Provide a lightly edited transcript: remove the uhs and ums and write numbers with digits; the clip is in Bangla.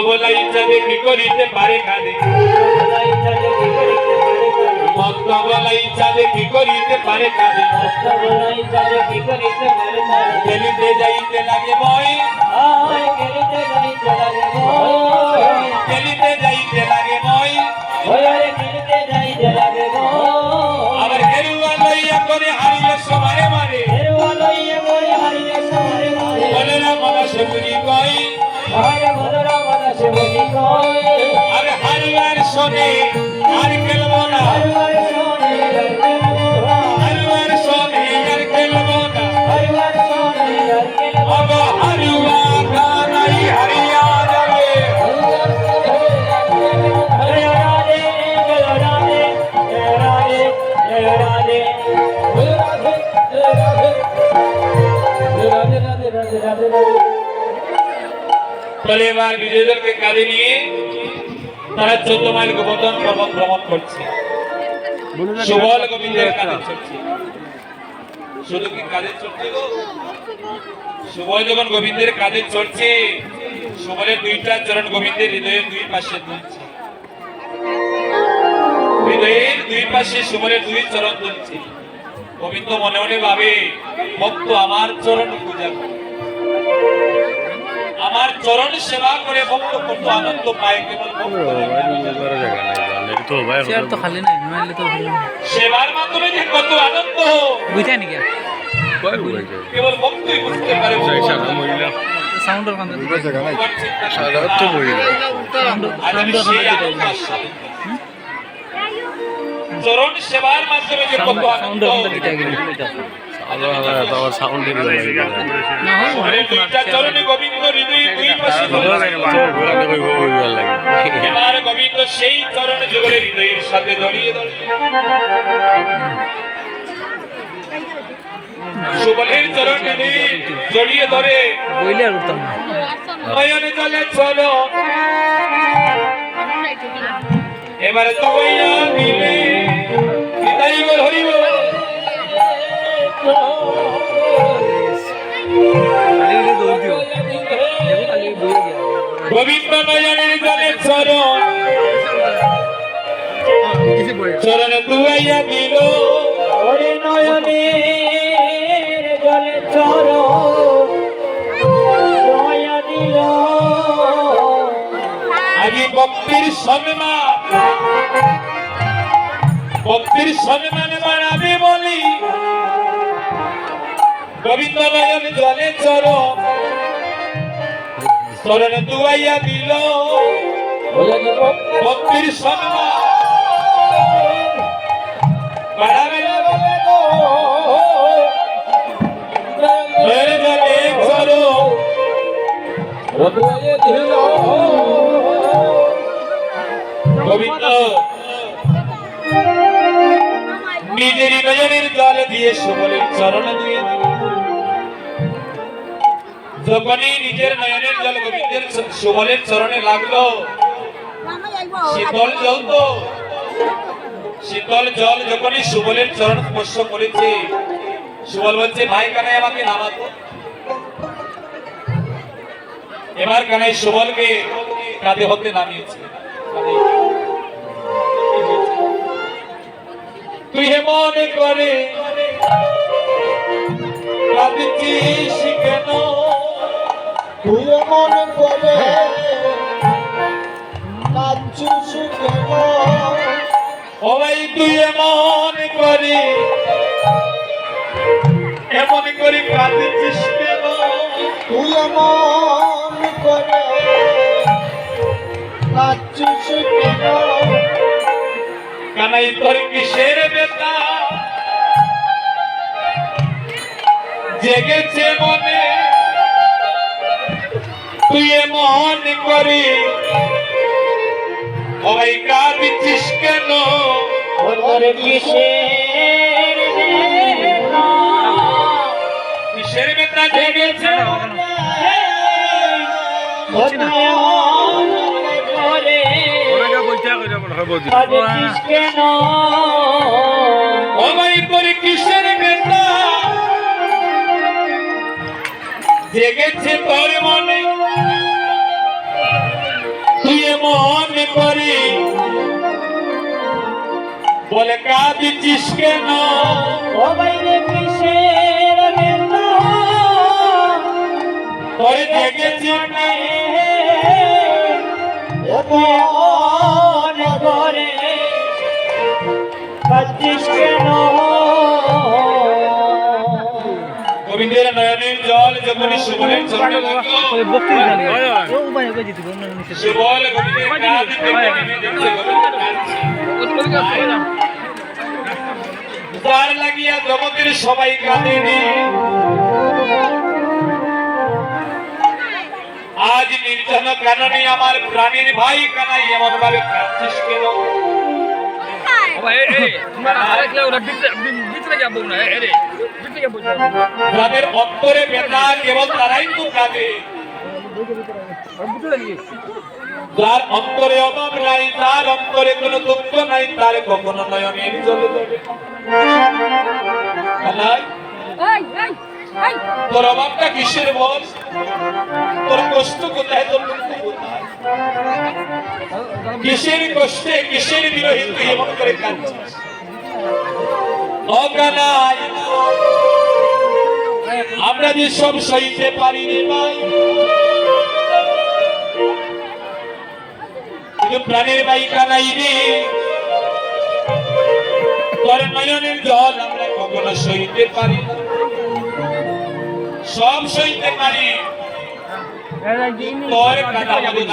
বলাই যাবে কি করিতে পারে কাঁদে, ভক্ত বলাই যাবে কি করিতে পারে কাঁদে, খেলিতে যাইতে লাগে ভয়, খেলিতে যাইতে লাগে ভয়, আবার গেরুয়া লইয়া করে হারিলে সবারে মারে, বলে না মালা সেগুলি কয়, আরে হারুয়ার শোনে আর খেলবো না, হারুয়ার শোনে আর খেলবো না, বাবা হারুয়া গানাই হারিয়া যাবে, চলে এবার বিজয়ীদেরকে কাঁধে নিয়ে তারা 14 মাইল গোবর্ধন পর্বত ভ্রমণ করছে। সুবল গোবিন্দের কাঁধে চড়ছে, শুধু কি কাঁধে চড়ছে গো? সুবল যখন গোবিন্দের কাঁধে চড়ছে, সুবলের দুইটা চরণ গোবিন্দের হৃদয়ের দুই পাশে দুলছে, হৃদয়ের দুই পাশে সুবলের দুই চরণ দুলছে। গোবিন্দ মনে মনে ভাবে, ভক্ত আমার চরণ পূজা করে, আমার চরণ সেবা করে ভক্ত কত আনন্দ পায়, কেবল সেবার মাধ্যমে যে কত আনন্দ বুঝে নি কেবল ভক্তই বুঝতে পারে। চরণ সেবার মাধ্যমে যে কত আনন্দ, গোবিন্দ হৃদয় দুই পাশে, এবার গোবিন্দ সেই চরণ যুগলে হৃদয়ের সাথে জড়িয়ে ধরে, সুবলের চরণ জড়িয়ে ধরে, নয়নে জলে চলো এবারে তুইয়া মিলে হরিব, গোবিন্দ নয়নের জলে চরণ, চরণ তুইয়া দিল, ওরে নয়নের জলে চরণ তুইয়া দিল, আজি ভক্তির সম্মান, ভক্তির সম্মান বাড়াবে বলি, গোবিন্দ নয়ন জলে চরণ চরণ তুইয়া দিল, ভক্তির সম্মান বাড়াবে বলে গো, জলে চরণ তুইয়া দিল। গোবিন্দ নিজের নয়নের জল দিয়ে সুবলের চরণ দিয়ে দিল, যখনই নিজের নয়নের জল গোবিন্দের সুবলের চরণে লাগলো, শীতল জল তো, শীতল জল যখনই সুবলের চরণ স্পর্শ করেছে, সুবল বলছে ভাই কানাই আমাকে নামাতো। এবার কানাই সুবলকে কাঁধে হতে নামিয়েছে, তুই হে মনে করে কাঁদছিস কেন, তুই মনে করে কাঁদছিস কেন, ও ভাই তুই এমন করে কাঁদছিস কেন, তুই এমন করে কাঁদছিস কেন, কানাই তোর কিসের বেতা জেগেছে মনে, তুই এমন করে ওই কাঁদছিস কেন, তোর কিসের বেতা, কিসের বেতা জেগেছে কিসের বেতা জেগেছে তোর মনে, মনে করি বলে কাঁদিছিস কেন ও বাইরে কিসের বেদনা তোরে দেখেছি ও মনে করে কাঁদিস কেন গোবিন্দের নয়নের জল যখনই সুবলের চরণে লাগলো সুবল গোবিন্দের কাঁদিতে নেমে যাচ্ছে, গোবিন্দ কাঁদছে। তার লাগিয়া জগতের সবাই কাঁদেনি, আজ নির্জন কারণে আমার প্রাণীর ভাই কানাই এমন ভাবে কাঁদছিস কেন? যাদের অন্তরে ব্যথা কেবল তারাই তো কাঁদে, যার অন্তরে অভাব নাই, তার অন্তরে কোনো দুঃখ নাই, তার কখনো নয়নের জল দেবে কানাই। তোর অভাবটা কিসের বল? তোর কষ্ট কোথায়? তোর দুঃখ কোথায়? কিসের কষ্টে কিসের বিরোহী তুই এমন করে কাঁদছিস? ও কানাই, আমরা যে সব সইতে পারি রে ভাই, কিন্তু প্রাণের ভাই কানাই রে, তোর নয়নের জল আমরা কখনো সইতে পারি না। সব সইতে পারি, তোর কান্না আমাদের